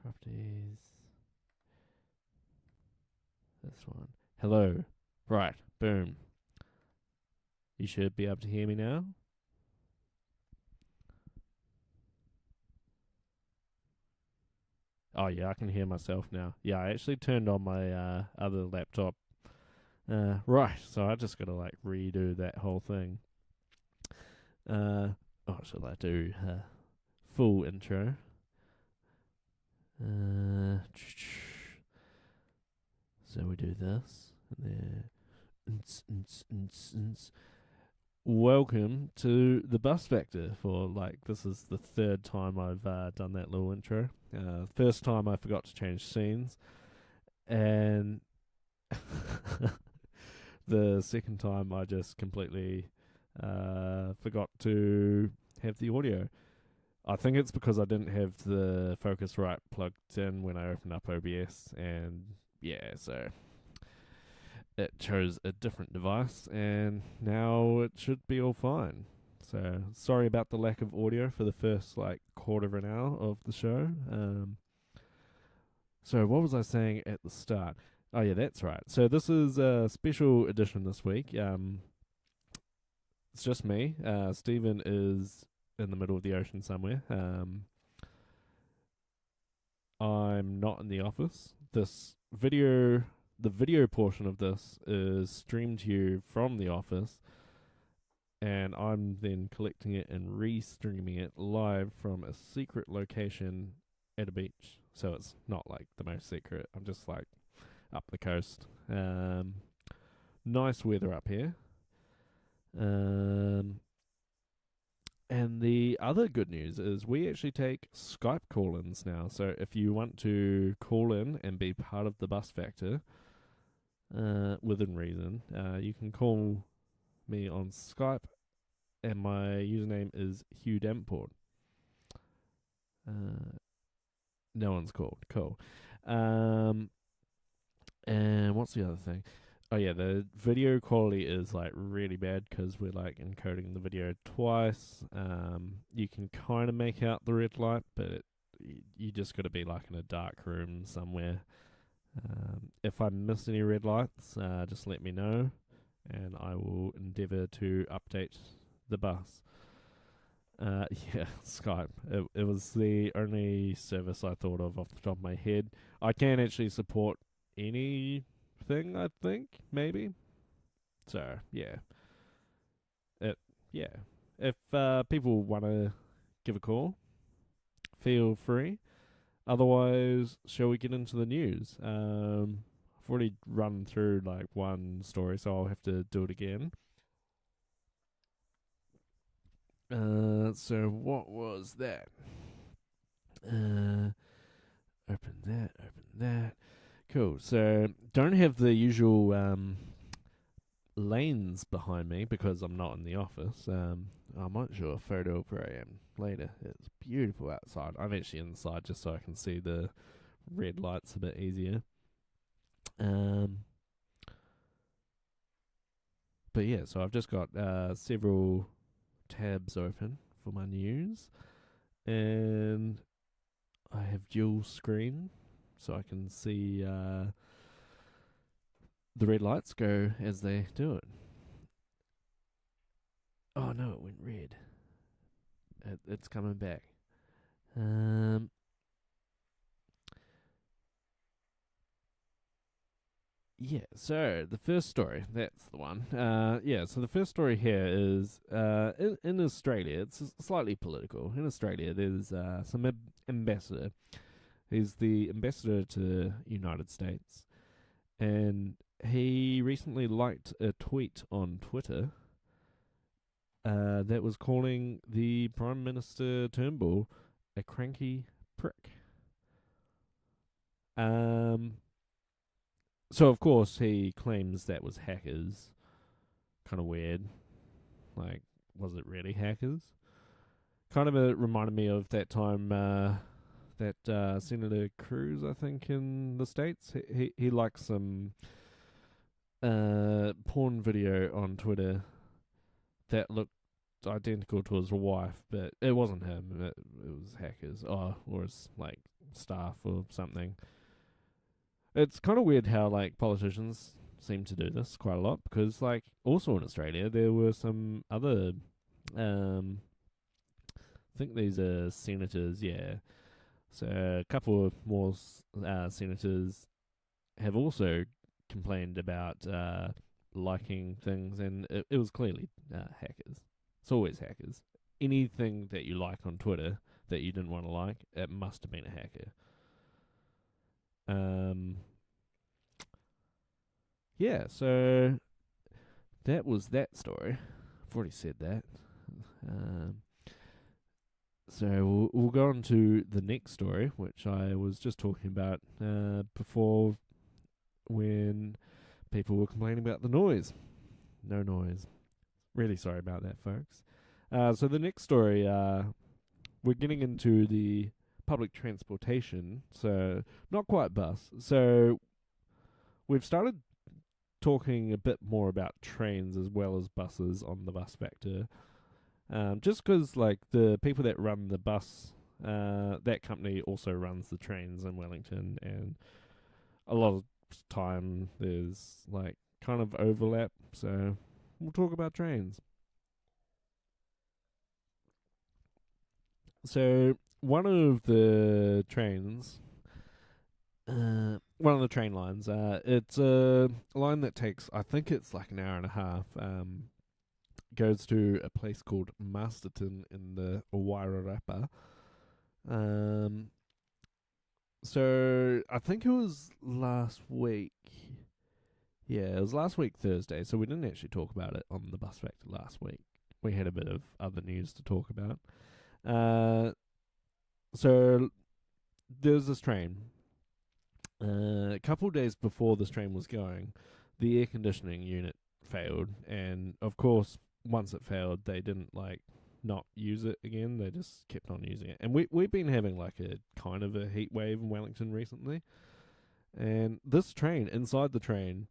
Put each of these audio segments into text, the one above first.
Properties. This one. Hello. Right. Boom. You should be able to hear me now. Oh yeah, I can hear myself now. Yeah, I actually turned on my other laptop. Right. So I just gotta like redo that whole thing. Shall I do full intro? Uh, so we do this. And then welcome to the Bus Factor. For like, this is the third time I've done that little intro. First time I forgot to change scenes, and the second time I just completely forgot to have the audio. I think it's because I didn't have the Focusrite plugged in when I opened up OBS, and yeah, so it chose a different device, and now it should be all fine. So sorry about the lack of audio for the first like quarter of an hour of the show. So what was I saying at the start? Oh yeah, that's right. So this is a special edition this week. It's just me. Stephen is in the middle of the ocean somewhere. I'm not in the office. The video portion of this is streamed to you from the office, and I'm then collecting it and re-streaming it live from a secret location at a beach. So it's not like the most secret. I'm just like up the coast. Nice weather up here. And the other good news is we actually take Skype call-ins now. So if you want to call in and be part of the Bus Factor, within reason, you can call me on Skype, and my username is Hugh Damport. No one's called. Cool. And what's the other thing? Oh yeah, the video quality is like really bad because we're like encoding the video twice. You can kind of make out the red light, but you just got to be like in a dark room somewhere. If I miss any red lights, just let me know, and I will endeavour to update the bus. Yeah, Skype. It was the only service I thought of off the top of my head. I can actually support anything, I think, maybe. So yeah, it yeah. If people want to give a call, feel free. Otherwise, shall we get into the news? I've already run through like one story, so I'll have to do it again. So what was that? Open that, open that. Cool. So don't have the usual lanes behind me because I'm not in the office. I might show a photo of where I am later. It's beautiful outside. I'm actually inside just so I can see the red lights a bit easier. But yeah, so I've just got several tabs open for my news, and I have dual screen so I can see the red lights go as they do it. Oh no, it went red. It's coming back. Yeah, so the first story, that's the one. Yeah, so the first story here is in Australia, it's slightly political. In Australia, there's some ambassador. He's the ambassador to United States, and he recently liked a tweet on Twitter that was calling the Prime Minister Turnbull a cranky prick. So of course he claims that was hackers. Kind of weird. Like, was it really hackers? Kind of reminded me of that time that Senator Cruz, I think, in the States, he liked some porn video on Twitter that looked identical to his wife, but it wasn't him. It was hackers, or his like staff or something. It's kind of weird how like politicians seem to do this quite a lot because like also in Australia there were some other I think these are senators, yeah. So a couple of more senators have also complained about liking things, and it was clearly hackers. It's always hackers. Anything that you like on Twitter that you didn't want to like, it must have been a hacker. Yeah, so that was that story. I've already said that. Um, so we'll go on to the next story, which I was just talking about before when people were complaining about the noise. No noise. Really sorry about that, folks. So the next story, we're getting into the public transportation, so not quite bus. So we've started talking a bit more about trains as well as buses on the Bus Factor. Just because, like, the people that run the bus, that company also runs the trains in Wellington, and a lot of time there's, like, kind of overlap, so we'll talk about trains. So, one of the train lines, it's a line that takes, I think it's like an hour and a half, goes to a place called Masterton in the Wairarapa. Um, so I think it was last week. Yeah, it was last week Thursday. So we didn't actually talk about it on the Bus Factor last week. We had a bit of other news to talk about. So there's this train. A couple of days before this train was going, the air conditioning unit failed, and of course, once it failed, they didn't like not use it again. They just kept on using it, and we've been having like a kind of a heat wave in Wellington recently. And this train, inside the train,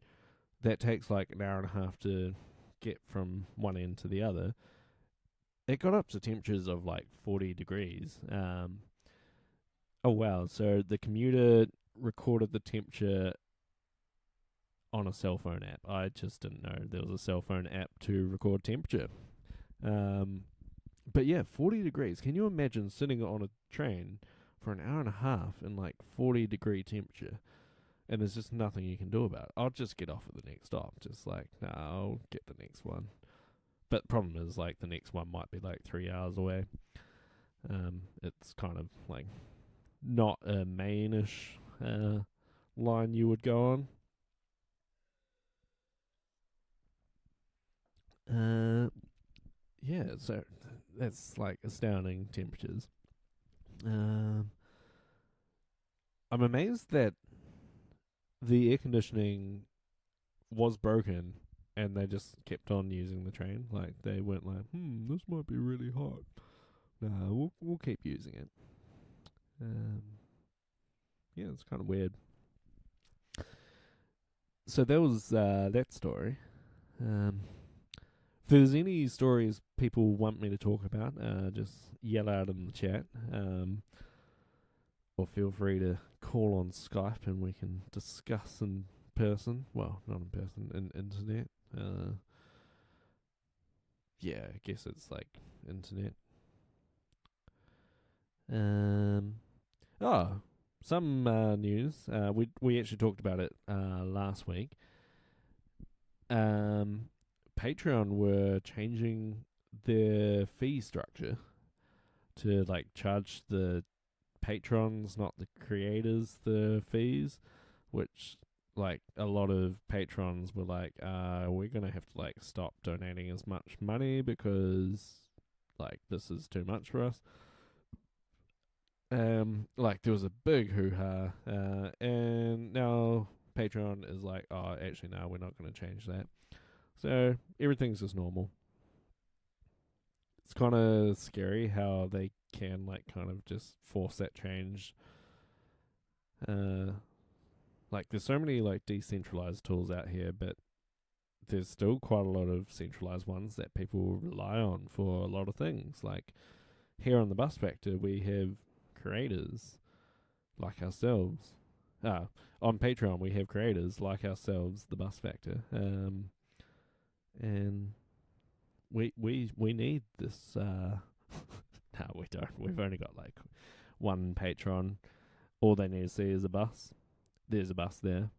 that takes like an hour and a half to get from one end to the other. It got up to temperatures of like 40 degrees. Oh wow! So the commuter recorded the temperature on a cell phone app. I just didn't know there was a cell phone app to record temperature. But yeah, 40 degrees. Can you imagine sitting on a train for an hour and a half in like 40-degree temperature? And there's just nothing you can do about it. I'll just get off at the next stop. Just like, nah, I'll get the next one. But the problem is, like, the next one might be like 3 hours away. It's kind of like not a mainish line you would go on. Yeah, so that's like astounding temperatures. I'm amazed that the air conditioning was broken and they just kept on using the train. Like they weren't like, this might be really hot. Nah, we'll keep using it. Yeah, it's kind of weird. So that was that story. If there's any stories people want me to talk about, just yell out in the chat. Or feel free to call on Skype and we can discuss in person. Well, not in person, in internet. Yeah, I guess it's like internet. Some news. We actually talked about it last week. Patreon were changing their fee structure to like charge the patrons, not the creators, the fees, which like a lot of patrons were like, we're gonna have to like stop donating as much money because like this is too much for us. Like there was a big hoo-ha, and now Patreon is like, oh, actually no, we're not going to change that. So everything's just normal. It's kind of scary how they can like kind of just force that change. Like there's so many like decentralized tools out here, but there's still quite a lot of centralized ones that people rely on for a lot of things. Like here on the Bus Factor, we have creators like ourselves. On Patreon, we have creators like ourselves, the Bus Factor, and we need this. No, we don't. We've only got like one patron. All they need to see is a bus. There's a bus there.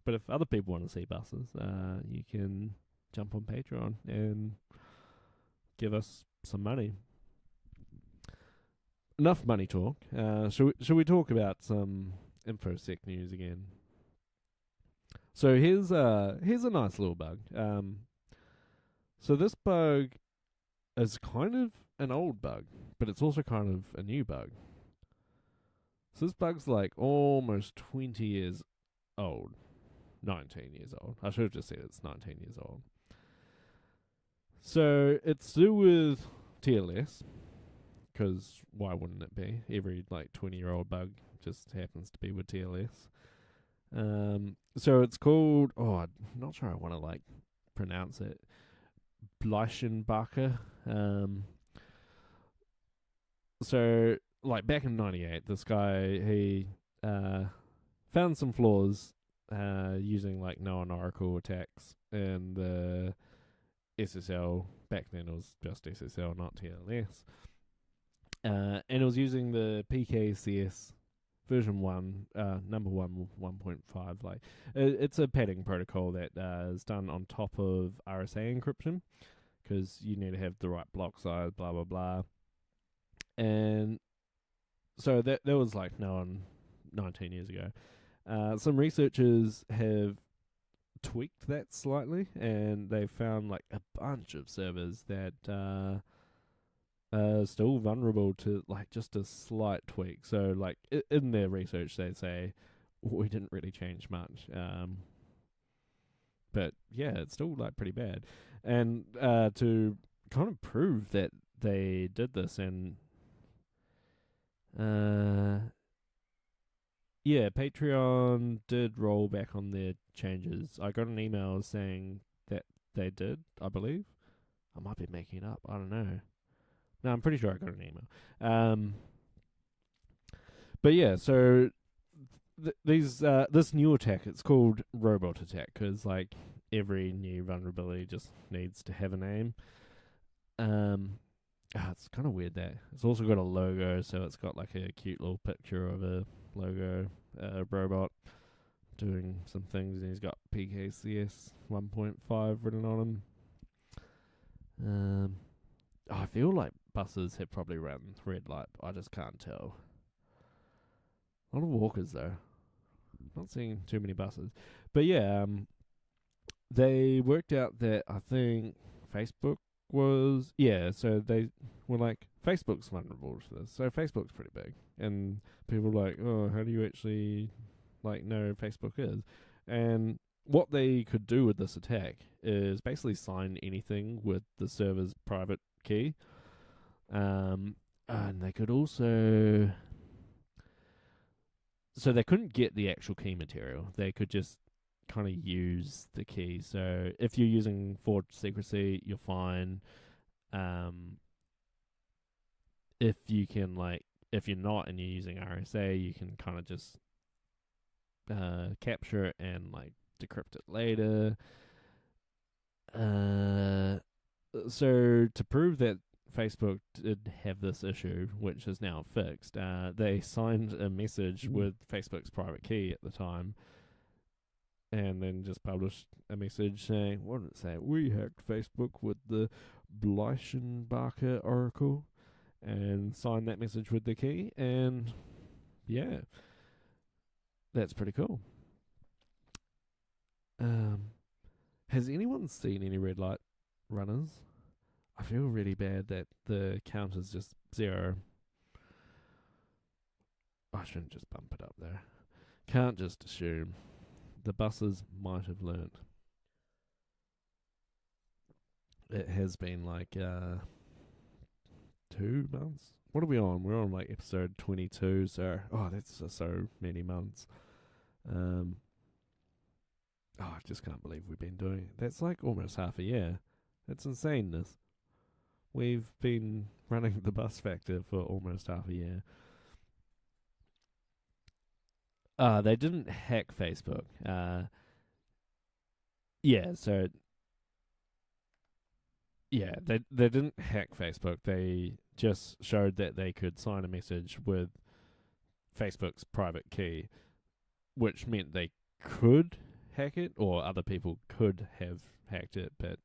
But if other people want to see buses, you can jump on Patreon and give us some money. Enough money talk. Should we talk about some InfoSec news again? So here's a nice little bug. So this bug is kind of an old bug, but it's also kind of a new bug. So this bug's like almost 20 years old. 19 years old. I should have just said it's 19 years old. So it's to do with TLS, because why wouldn't it be? Every like 20-year-old bug just happens to be with TLS. So it's called, I'm not sure I want to like pronounce it, Bleichenbacher. So like back in '98, this guy he found some flaws using like known Oracle attacks in the SSL. Back then it was just SSL, not TLS. And it was using the PKCS version 1, number 1.5. Like it's a padding protocol that is done on top of RSA encryption, because you need to have the right block size, blah blah blah. And so that was like known 19 years ago. Some researchers have tweaked that slightly, and they found like a bunch of servers that are still vulnerable to like just a slight tweak. So like in their research, they say we didn't really change much, but yeah, it's still like pretty bad. And to kind of prove that they did this, and yeah, Patreon did roll back on their changes. I got an email saying that they did, I believe. I might be making it up. I don't know. No, I'm pretty sure I got an email. But yeah, so this new attack, it's called robot attack, because like every new vulnerability just needs to have a name. It's kind of weird that it's also got a logo, so it's got like a cute little picture of a logo robot doing some things, and he's got PKCS 1.5 written on him. I feel like buses have probably run red light, but I just can't tell. A lot of walkers though. Not seeing too many buses. But yeah, they worked out that I think Facebook was, so they were like, Facebook's vulnerable to this. So Facebook's pretty big. And people were like, oh, how do you actually like know Facebook is? And what they could do with this attack is basically sign anything with the server's private key. And they could also, so they couldn't get the actual key material. They could just kind of use the key. So if you're using forged secrecy, you're fine. If you're not and you're using RSA, you can kind of just capture it and like decrypt it later. So to prove that Facebook did have this issue, which is now fixed, they signed a message with Facebook's private key at the time, and then just published a message saying, what did it say? We hacked Facebook with the Bleichenbacher Oracle, and signed that message with the key, and yeah, that's pretty cool. Has anyone seen any red light runners? I feel really bad that the count is just 0. I shouldn't just bump it up there. Can't just assume. The buses might have learnt. It has been like 2 months. What are we on? We're on like episode 22, so that's so many months. Oh, I just can't believe we've been doing it. That's like almost half a year. That's insaneness. We've been running the bus factor for almost half a year. They didn't hack Facebook. Yeah, so yeah, they didn't hack Facebook. They just showed that they could sign a message with Facebook's private key, which meant they could hack it, or other people could have hacked it, but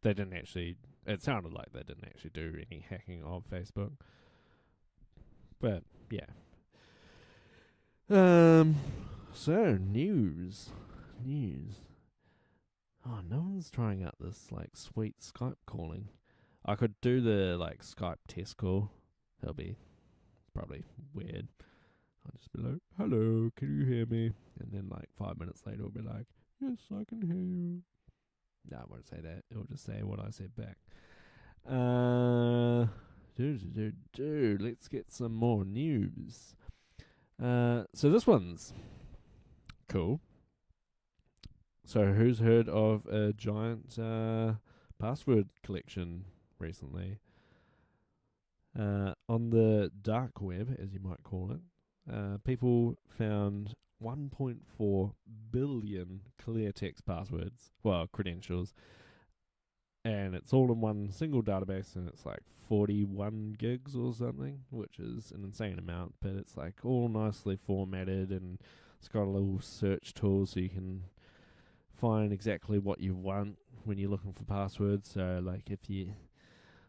they didn't actually. It sounded like they didn't actually do any hacking of Facebook. But yeah. Um. So news. Oh, no one's trying out this like sweet Skype calling. I could do the like Skype test call. That'll be probably weird. I'll just be like, "Hello, can you hear me?" And then like 5 minutes later, it'll be like, "Yes, I can hear you." No, I won't say that. It'll just say what I said back. Let's get some more news. So this one's cool. So who's heard of a giant password collection recently? On the dark web, as you might call it, people found 1.4 billion clear text passwords, well, credentials, and it's all in one single database, and it's like 41 gigs or something, which is an insane amount, but it's like all nicely formatted, and it's got a little search tool so you can find exactly what you want when you're looking for passwords. So like if you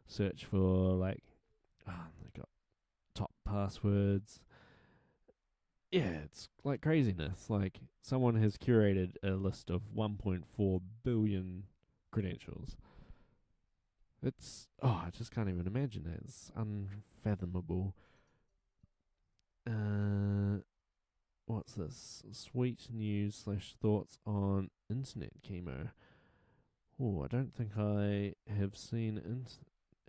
search for like, they got top passwords. Yeah, it's like craziness. Like someone has curated a list of 1.4 billion credentials. I just can't even imagine it. It's unfathomable. What's this? Sweet news / thoughts on internet chemo. Oh, I don't think I have seen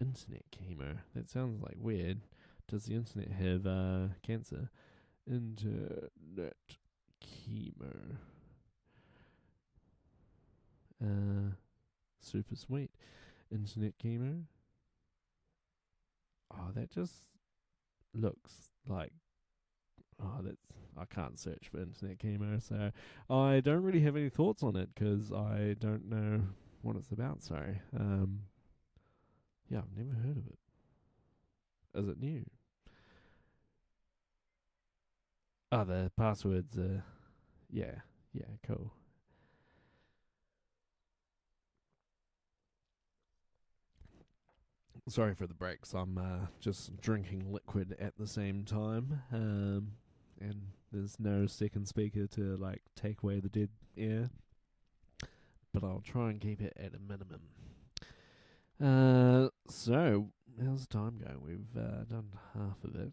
internet chemo. That sounds like weird. Does the internet have cancer? Internet chemo. Super sweet. Internet chemo. Oh, that just looks like. Oh, that's. I can't search for internet chemo, so I don't really have any thoughts on it because I don't know what it's about. Sorry. Yeah, I've never heard of it. Is it new? Oh, the passwords. Yeah, yeah, cool. Sorry for the breaks. I'm just drinking liquid at the same time, and there's no second speaker to like take away the dead air. But I'll try and keep it at a minimum. So how's the time going? We've done half of it.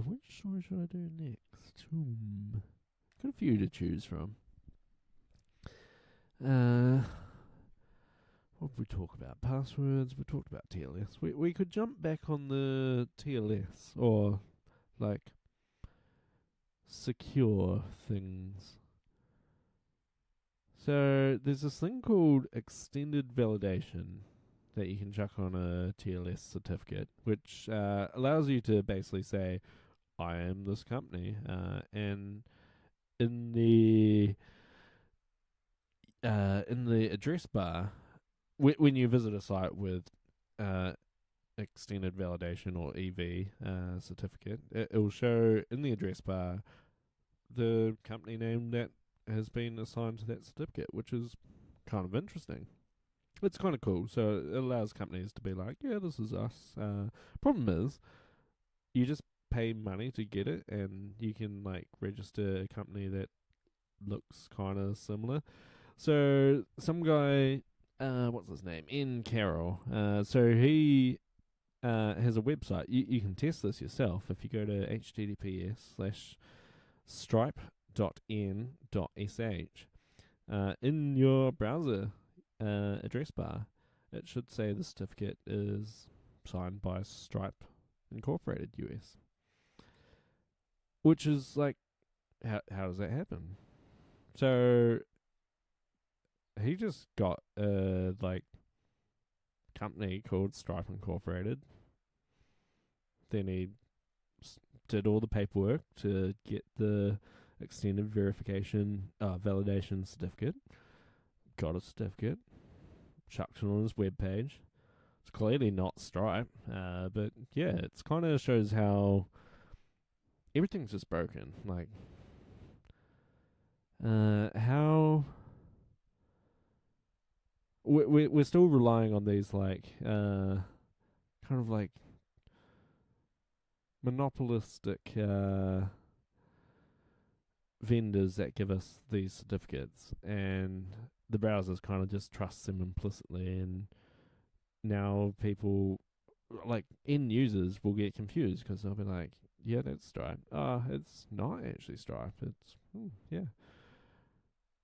Which story should I do next? Got a few to choose from. What did we talk about? Passwords. We talked about TLS. We could jump back on the TLS or like secure things. So there's this thing called extended validation that you can chuck on a TLS certificate, which allows you to basically say, "I am this company," and in the address bar, when you visit a site with extended validation or EV certificate, it will show in the address bar the company name that has been assigned to that certificate, which is kind of interesting. It's kind of cool. So it allows companies to be like, yeah, this is us. Problem is, you just pay money to get it, and you can like register a company that looks kind of similar. So some guy, what's his name? N. Carroll. So he has a website. You can test this yourself if you go to https://stripe.n.sh. In your browser address bar, it should say the certificate is signed by Stripe Incorporated US. Which is like, how does that happen? So he just got a like company called Stripe Incorporated. Then he did all the paperwork to get the extended verification validation certificate. Got a certificate, chucked it on his webpage. It's clearly not Stripe, but yeah, it's kind of shows how everything's just broken. Like, how we're still relying on these like kind of like monopolistic vendors that give us these certificates, and the browsers kind of just trust them implicitly, and now people like end users will get confused because they'll be like, yeah, that's Stripe. It's not actually Stripe. It's yeah.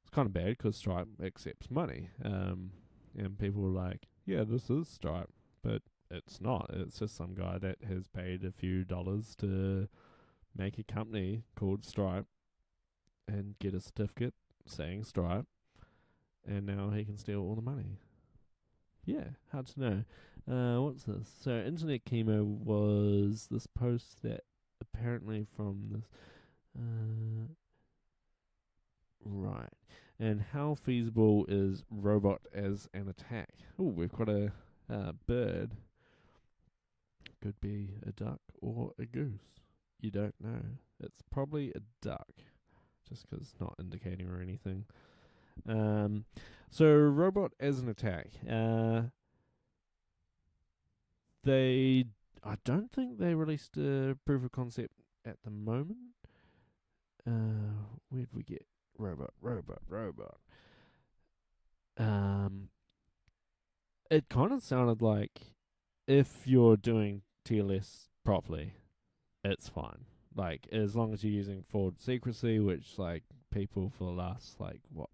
It's kind of bad because Stripe accepts money, and people are like, yeah, this is Stripe, but it's not. It's just some guy that has paid a few dollars to make a company called Stripe and get a certificate saying Stripe, and now he can steal all the money. Yeah, hard to know. What's this? So, Internet Chemo was this post that apparently from this. Right. And how feasible is robot as an attack? Oh, we've got a bird. Could be a duck or a goose. You don't know. It's probably a duck, just 'cause it's not indicating or anything. So robot as an attack. I don't think they released a proof of concept at the moment. Where'd we get robot? It kind of sounded like if you're doing TLS properly, it's fine. Like, as long as you're using forward secrecy, which, like, people for the last,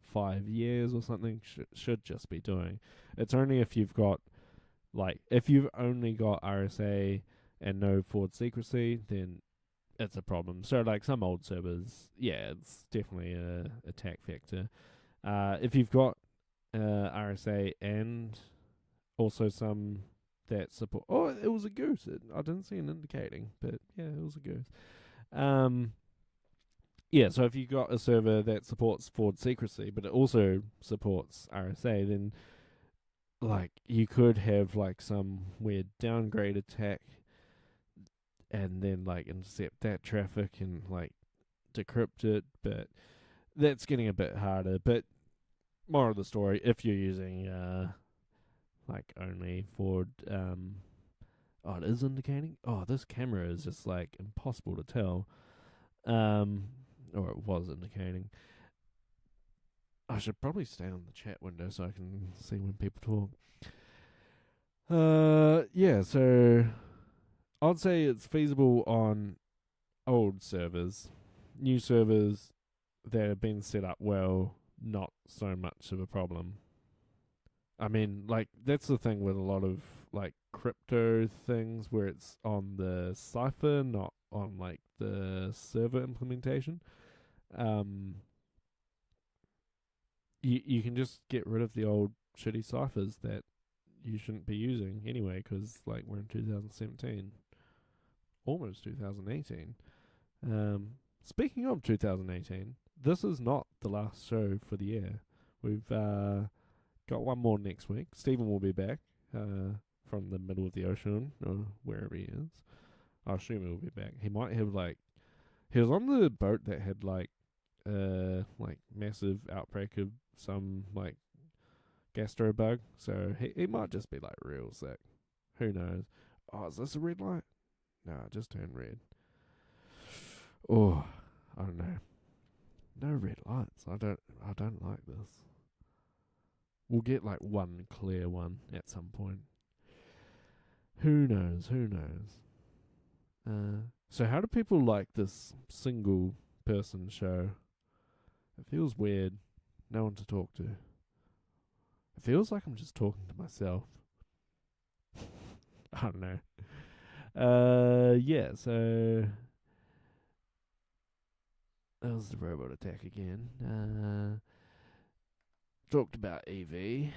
5 years or something should just be doing. It's only if you've got, if you've only got RSA and no forward secrecy, then it's a problem. So, like, some old servers, yeah, it's definitely a attack vector. If you've got RSA and also some that support. Oh, it was a goose. I didn't see an indicating, but yeah, it was a goose. Yeah, so if you've got a server that supports forward secrecy, but it also supports RSA, then like you could have like some weird downgrade attack and then like intercept that traffic and like decrypt it, but that's getting a bit harder. But more of the story, if you're using like only forward oh, it is indicating. Oh, this camera is just like impossible to tell. Or it was indicating. I should probably stay on the chat window so I can see when people talk. Yeah, so I'd say it's feasible on old servers. New servers that have been set up well, not so much of a problem. I mean, like, that's the thing with a lot of, like, crypto things where it's on the cipher, not on, like, the server implementation. You can just get rid of the old shitty ciphers that you shouldn't be using anyway, because, like, we're in 2017. Almost 2018. Speaking of 2018, this is not the last show for the year. We've, got one more next week. Stephen will be back from the middle of the ocean or wherever he is. I assume he'll be back. He might have he was on the boat that had like massive outbreak of some like gastro bug. So he might just be like real sick. Who knows? Oh, is this a red light? No, it just turned red. Oh, I don't know. No red lights. I don't like this. We'll get like one clear one at some point. Who knows? So how do people like this single person show? It feels weird. No one to talk to. It feels like I'm just talking to myself. I don't know. Yeah, so that was the robot attack again. Talked about EV.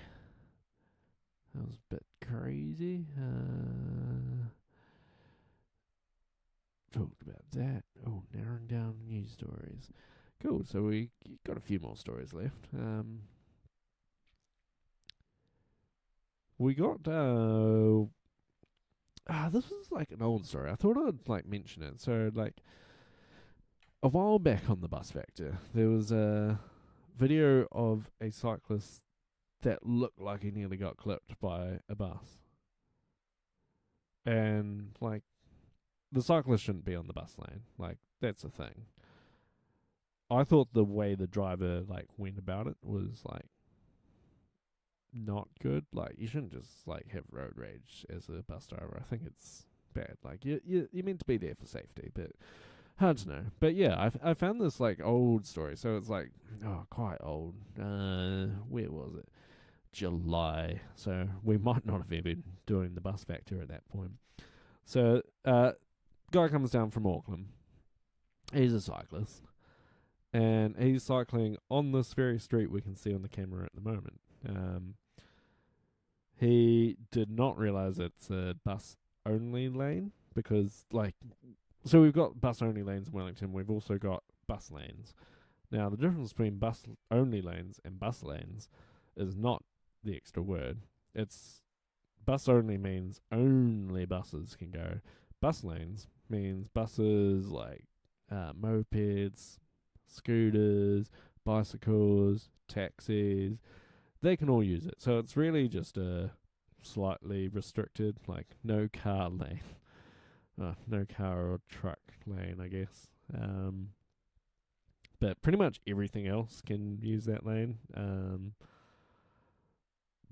That was a bit crazy. Talked about that. Oh, narrowing down news stories. Cool. So we got a few more stories left. We got this was like an old story. I thought I'd like mention it. So like a while back on the Bus Factor, there was a video of a cyclist that looked like he nearly got clipped by a bus. And like the cyclist shouldn't be on the bus lane. Like that's a thing. I thought the way the driver like went about it was like not good. Like you shouldn't just like have road rage as a bus driver. I think it's bad. Like you're meant to be there for safety, but hard to know. But yeah, I found this like old story. So it's like quite old. Where was it? July. So we might not have even been doing the bus factor at that point. So guy comes down from Auckland. He's a cyclist. And he's cycling on this very street we can see on the camera at the moment. He did not realise it's a bus only lane because, like, so we've got bus only lanes in Wellington. We've also got bus lanes. Now, the difference between bus only lanes and bus lanes is not the extra word. It's bus only means only buses can go. Bus lanes means buses like mopeds, scooters, bicycles, taxis, they can all use it. So it's really just a slightly restricted, like no car lane. No car or truck lane, I guess. But pretty much everything else can use that lane.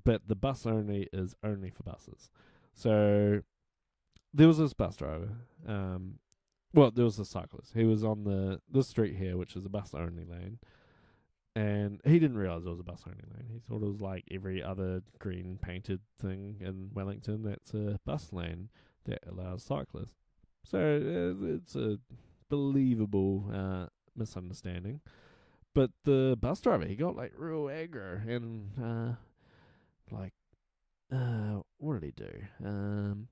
But the bus only is only for buses. So there was this bus driver. There was a cyclist. He was on the street here, which is a bus only lane, and he didn't realise it was a bus only lane. He thought it was like every other green painted thing in Wellington that's a bus lane that allows cyclists. So it's a believable misunderstanding. But the bus driver, he got like real aggro and like what did he do?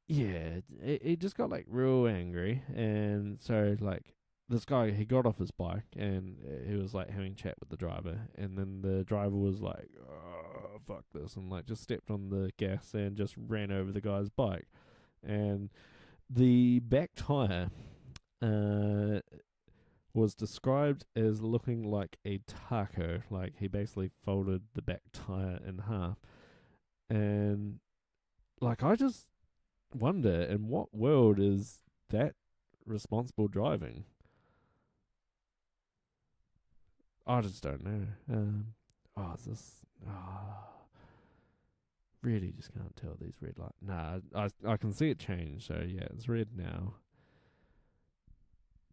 Yeah, he just got like real angry, and so like this guy, he got off his bike and he was like having a chat with the driver, and then the driver was like, "Oh, fuck this," and like just stepped on the gas and just ran over the guy's bike, and the back tire uh was described as looking like a taco, like he basically folded the back tire in half, and like I just wonder in what world is that responsible driving? I just don't know. Is this? Really just can't tell these red lights. Nah, I can see it change. So yeah, it's red now.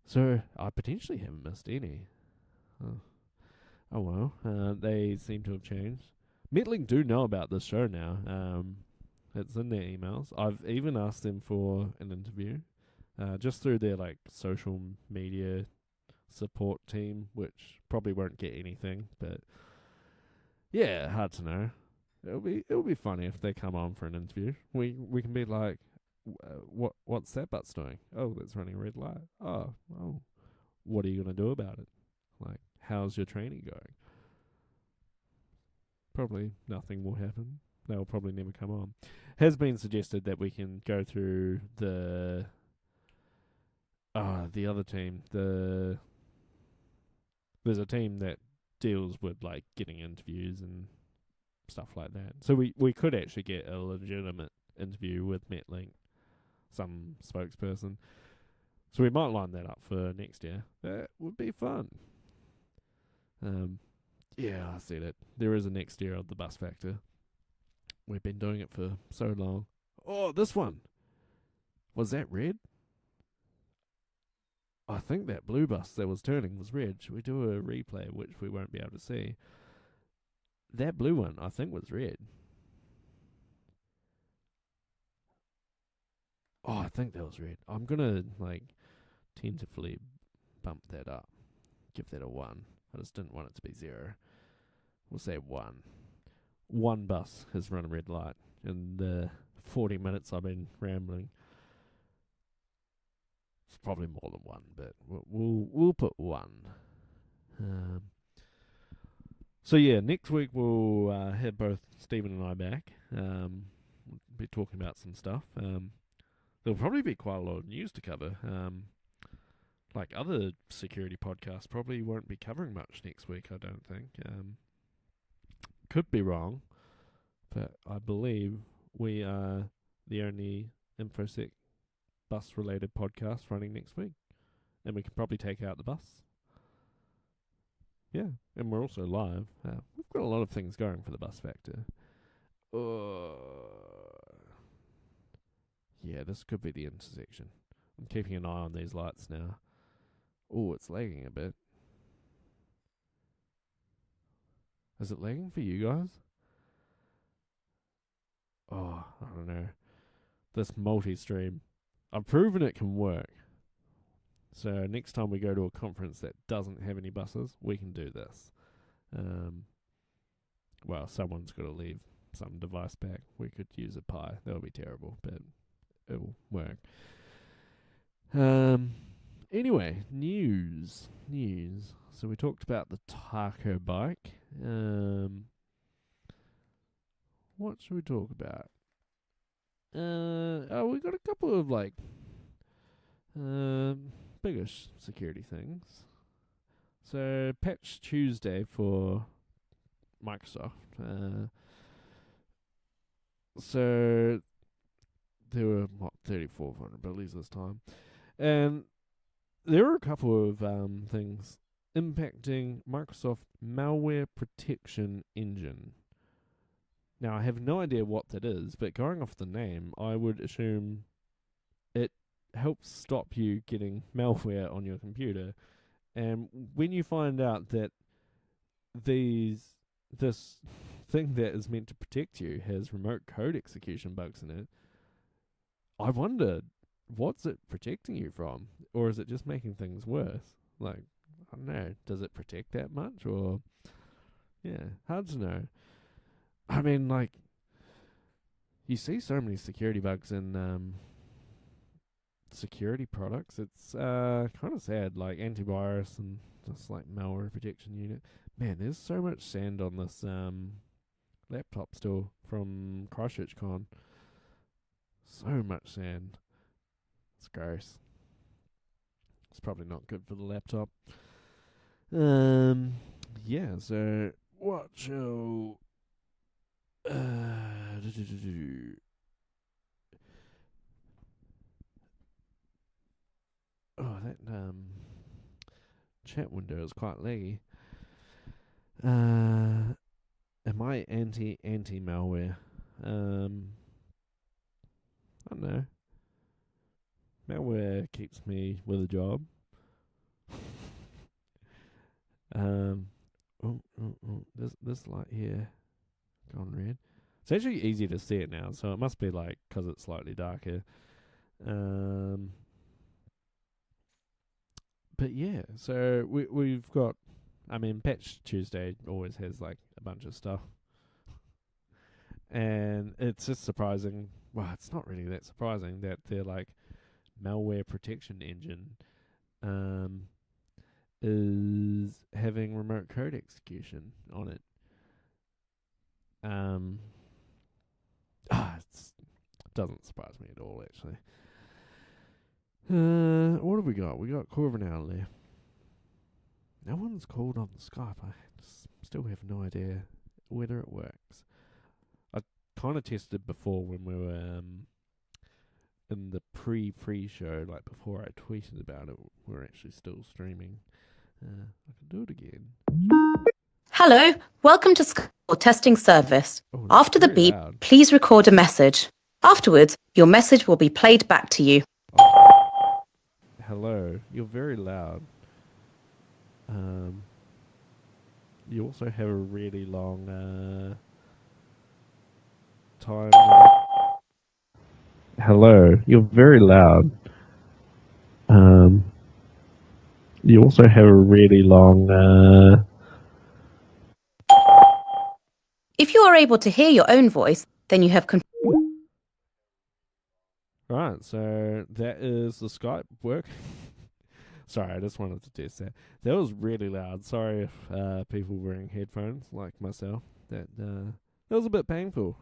So I potentially haven't missed any. Oh, oh well, they seem to have changed. Metlink do know about this show now. It's in their emails. I've even asked them for an interview, just through their like social media support team, which probably won't get anything. But yeah, hard to know. It'll be funny if they come on for an interview. We can be like, what's that but's doing? Oh, that's running a red light. Oh, what are you gonna do about it? Like, how's your training going? Probably nothing will happen. They'll probably never come on. Has been suggested that we can go through the other team. There's a team that deals with like getting interviews and stuff like that. So we could actually get a legitimate interview with Metlink, some spokesperson. So we might line that up for next year. That would be fun. Yeah, I said it. There is a next year of the Bus Factor. We've been doing it for so long. Oh, this one. Was that red? I think that blue bus that was turning was red. Should we do a replay, which we won't be able to see? That blue one, I think, was red. Oh, I think that was red. I'm gonna like tentatively bump that up. give that a 1. I just didn't want it to be 0. We'll say 1. One bus has run a red light in the 40 minutes I've been rambling. It's probably more than 1, but we'll put 1. So yeah, next week we'll have both Stephen and I back. We'll be talking about some stuff. There'll probably be quite a lot of news to cover. Like other security podcasts probably won't be covering much next week, I don't think. Could be wrong, but I believe we are the only InfoSec bus-related podcast running next week. And we can probably take out the bus. Yeah, and we're also live. We've got a lot of things going for the bus factor. Yeah, this could be the intersection. I'm keeping an eye on these lights now. Oh, it's lagging a bit. Is it lagging for you guys? Oh, I don't know. This multi-stream. I've proven it can work. So next time we go to a conference that doesn't have any buses, we can do this. Well, someone's got to leave some device back. We could use a Pi. That would be terrible, but it'll work. Anyway, news. So we talked about the taco bike. What should we talk about? We got a couple of bigger security things. So Patch Tuesday for Microsoft. So there were 34 vulnerabilities this time, and there were a couple of things impacting Microsoft malware protection engine. Now, I have no idea what that is, but going off the name, I would assume it helps stop you getting malware on your computer. And when you find out that this thing that is meant to protect you has remote code execution bugs in it, I wonder, what's it protecting you from? Or is it just making things worse? I don't know. Does it protect that much? Or, yeah, hard to know. I mean, you see so many security bugs in security products. It's kind of sad, like antivirus and just malware protection unit. Man, there's so much sand on this laptop still from ChristchurchCon. So much sand. It's gross. It's probably not good for the laptop. Yeah, so what shall... Oh, that chat window is quite laggy. Am I anti-malware? I don't know. Malware keeps me with a job. This light here gone red. It's actually easy to see it now, so it must be 'cause it's slightly darker. But yeah, so we've got, Patch Tuesday always has a bunch of stuff. And it's just surprising, well, it's not really that surprising that their malware protection engine is having remote code execution on it. It doesn't surprise me at all, actually. What have we got? We got Corvin out there. No one's called on Skype. I still have no idea whether it works. I kind of tested before when we were in the pre-show, before I tweeted about it. We're actually still streaming. I can do it again. Hello, welcome to Skype testing service. Oh, After the beep, loud. please record a message. Afterwards, your message will be played back to you. Oh. Hello, you're very loud. You also have a really long time. Hello, you're very loud. You also have a really long. If you are able to hear your own voice, then you have Right, so that is the Skype work. Sorry, I just wanted to test that. That was really loud. Sorry if people wearing headphones like myself. That was a bit painful.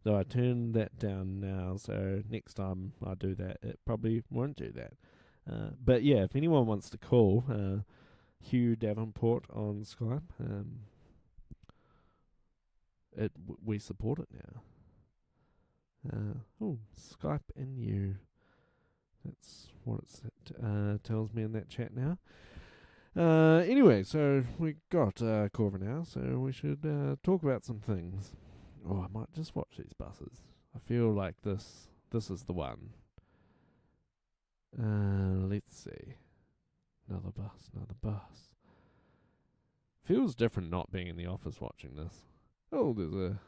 Though I turned that down now, so next time I do that, it probably won't do that. But yeah, if anyone wants to call Hugh Davenport on Skype, we support it now. Skype and you. That's what it tells me in that chat now. Anyway, so we got Corva now, so we should talk about some things. Oh, I might just watch these buses. I feel like this is the one. Let's see. Another bus. Feels different not being in the office watching this. Oh, there's a.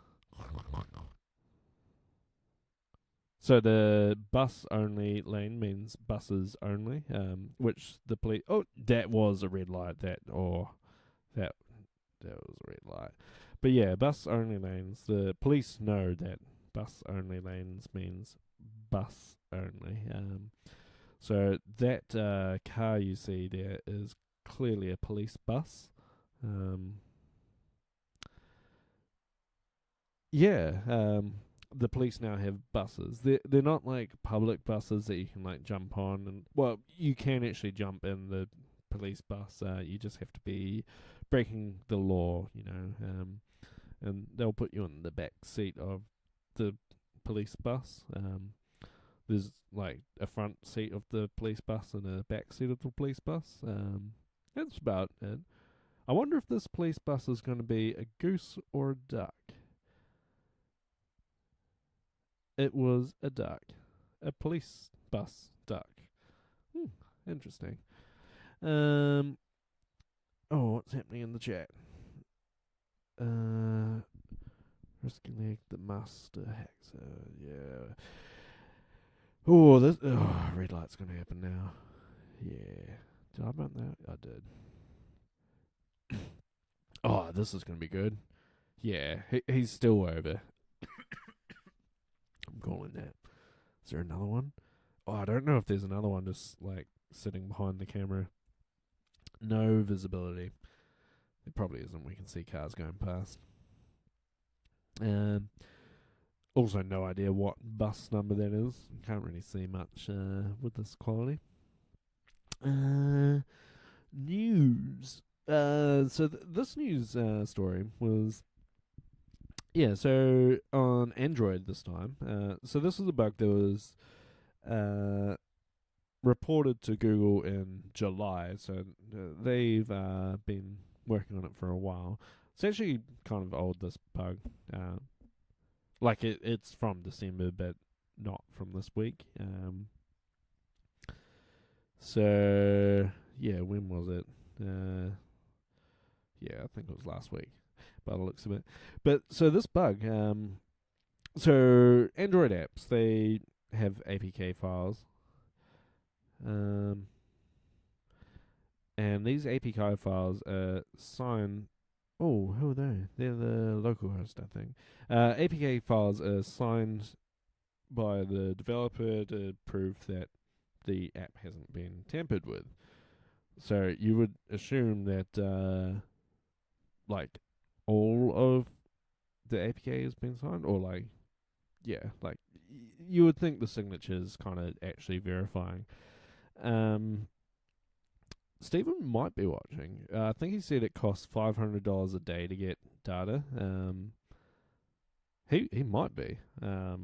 So the bus only lane means buses only, which the police. Oh, that was a red light. That was a red light. But yeah, bus only lanes. The police know that bus only lanes means bus only. So that car you see there is clearly a police bus. Yeah. The police now have buses. They're not like public buses that you can like jump on, and well, you can actually jump in the police bus. You just have to be breaking the law, and they'll put you in the back seat of the police bus. There's like a front seat of the police bus and a back seat of the police bus. That's about it. I wonder if this police bus is going to be a goose or a duck. It was a duck. A police bus duck. Interesting. Oh, what's happening in the chat? Risking the master hexer. Yeah. Oh, red light's gonna happen now. Yeah. Did I bump that? I did. Oh, this is gonna be good. Yeah, he's still over. I'm calling that. Is there another one? Oh, I don't know if there's another one just like sitting behind the camera. No visibility. There probably isn't. We can see cars going past. Also, no idea what bus number that is. Can't really see much with this quality. News. So this news story was, yeah. So on Android this time. So this is a bug that was reported to Google in July. So they've been working on it for a while. It's actually kind of old. This bug. Like it's from December, but not from this week. So yeah, when was it? Yeah, I think it was last week, by the looks of it. But so this bug, so Android apps they have APK files, and these APK files are signed. Oh, who are they? They're the local host, I think. APK files are signed by the developer to prove that the app hasn't been tampered with. So you would assume that like all of the APK has been signed, or like you would think the signature is kind of actually verifying. Stephen might be watching. I think he said it costs $500 a day to get data. He might be. Do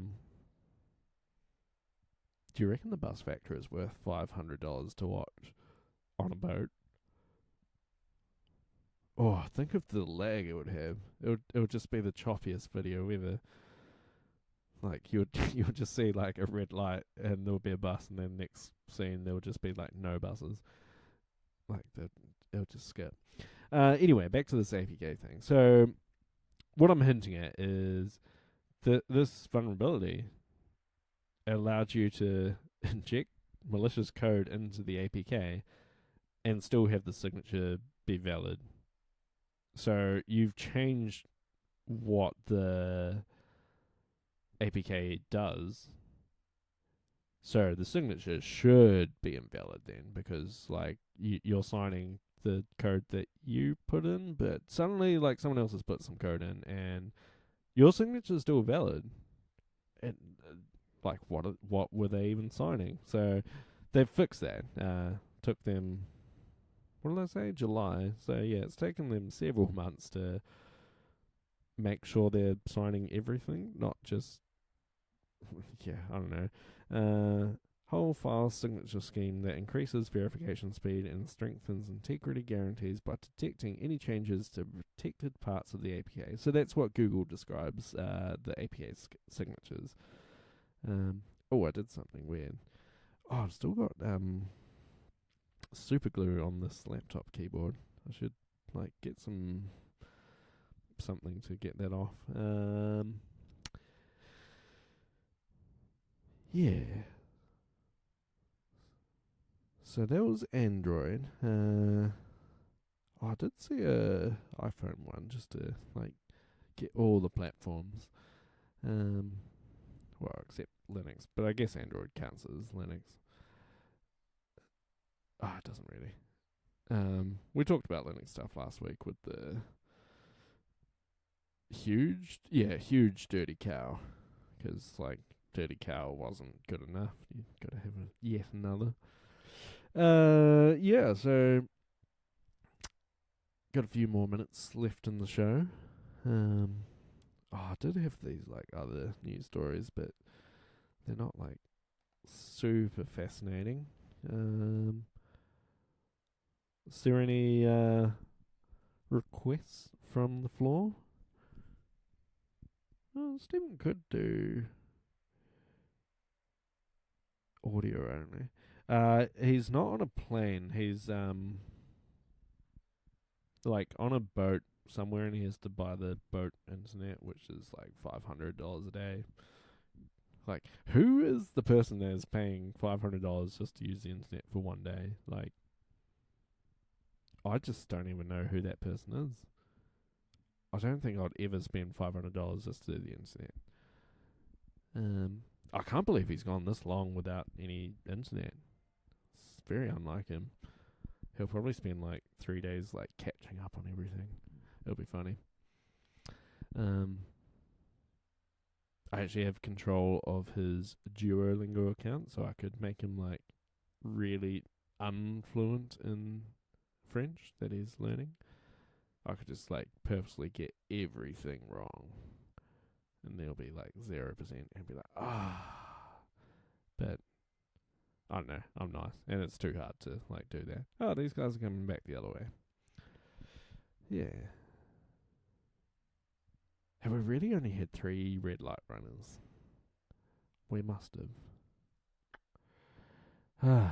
you reckon the bus factor is worth $500 to watch on a boat? Oh, think of the lag it would have. It would just be the choppiest video ever. Like you would just see like a red light and there would be a bus, and then next scene there would just be like no buses. Like it would just skip. Anyway, back to this APK thing. So what I'm hinting at is that this vulnerability allowed you to inject malicious code into the APK and still have the signature be valid. So you've changed what the APK does. So the signature should be invalid then, because like you're signing the code that you put in, but suddenly like someone else has put some code in and your signature is still valid. And like what were they even signing? So they've fixed that. Took them, what did I say, July. So yeah, it's taken them several months to make sure they're signing everything, not just yeah, I don't know. Whole file signature scheme that increases verification speed and strengthens integrity guarantees by detecting any changes to protected parts of the APK. So that's what Google describes the APK signatures. I did something weird. Oh, I've still got super glue on this laptop keyboard. I should like get something to get that off. Yeah. So that was Android. I did see a iPhone one just to like get all the platforms. Well, except Linux, but I guess Android counts as Linux. It doesn't really. We talked about Linux stuff last week with the huge dirty cow, because like dirty cow wasn't good enough. You got to have yet another. Yeah. So got a few more minutes left in the show. I did have these like other news stories, but they're not like super fascinating. Is there any requests from the floor? Stephen could do audio only. He's not on a plane. He's like on a boat somewhere, and he has to buy the boat internet, which is like $500 a day. Like, who is the person that is paying $500 just to use the internet for one day? Like, I just don't even know who that person is. I don't think I'd ever spend $500 just to do the internet. I can't believe he's gone this long without any internet. It's very unlike him. He'll probably spend like 3 days like catching up on everything. It'll be funny. I actually have control of his Duolingo account, so I could make him like really unfluent in French that he's learning. I could just like purposely get everything wrong, and there'll be like 0%, and be like, but I don't know. I'm nice, and it's too hard to like do that. Oh, these guys are coming back the other way. Yeah. Have we really only had 3 red light runners? We must have.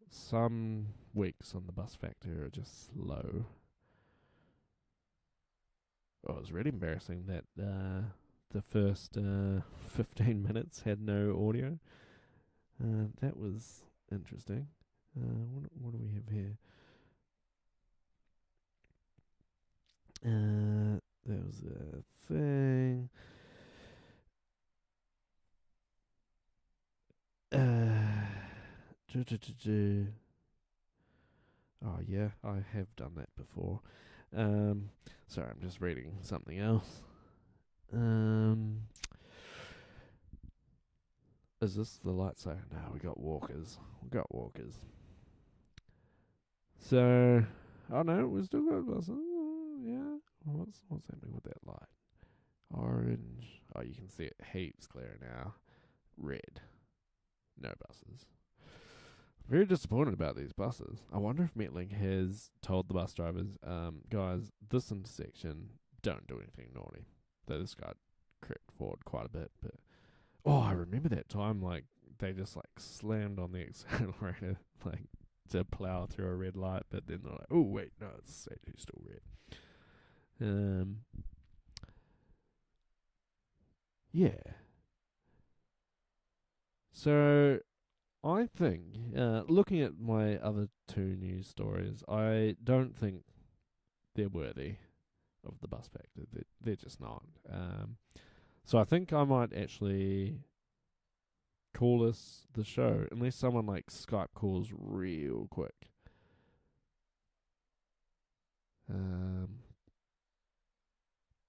Some weeks on the bus factor are just slow. Oh, it was really embarrassing that the first 15 minutes had no audio. That was interesting. What do we have here? There was a thing. Oh yeah, I have done that before. Sorry, I'm just reading something else. Is this the light sign? No, we got walkers. So, oh no, we still got buses. Yeah. What's happening with that light? Orange. Oh, you can see it heaps clearer now. Red. No buses. Very disappointed about these buses. I wonder if Metlink has told the bus drivers, guys, this intersection, don't do anything naughty. Though this guy crept forward quite a bit, but I remember that time, like, they just, like, slammed on the accelerator, like, to plow through a red light, but then they're like, oh, wait, no, it's actually still red. Yeah. So, I think, looking at my other two news stories, I don't think they're worthy of the bus factor. They're just not. So I think I might actually call this the show, unless someone like Skype calls real quick.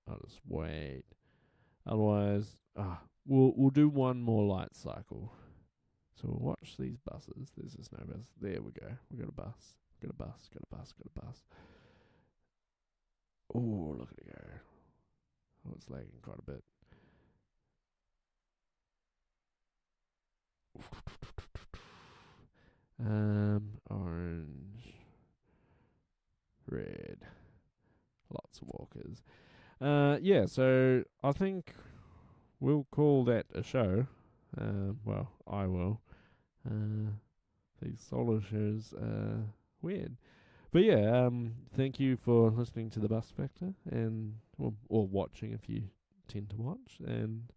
I'll just wait. Otherwise, we'll do one more light cycle. So we'll watch these buses. There's just no bus. There we go. We got a bus. Got a bus. Got a bus. Got a bus. Oh, look at it go. Oh, it's lagging quite a bit. Orange, red, lots of walkers. Yeah. So I think we'll call that a show. Well, I will. These solo shows are weird. But yeah, thank you for listening to the Bus Factor and or watching if you tend to watch, and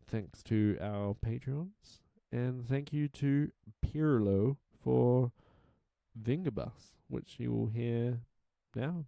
thanks to our Patreons, and thank you to Pirlo for Vingabus, which you will hear now.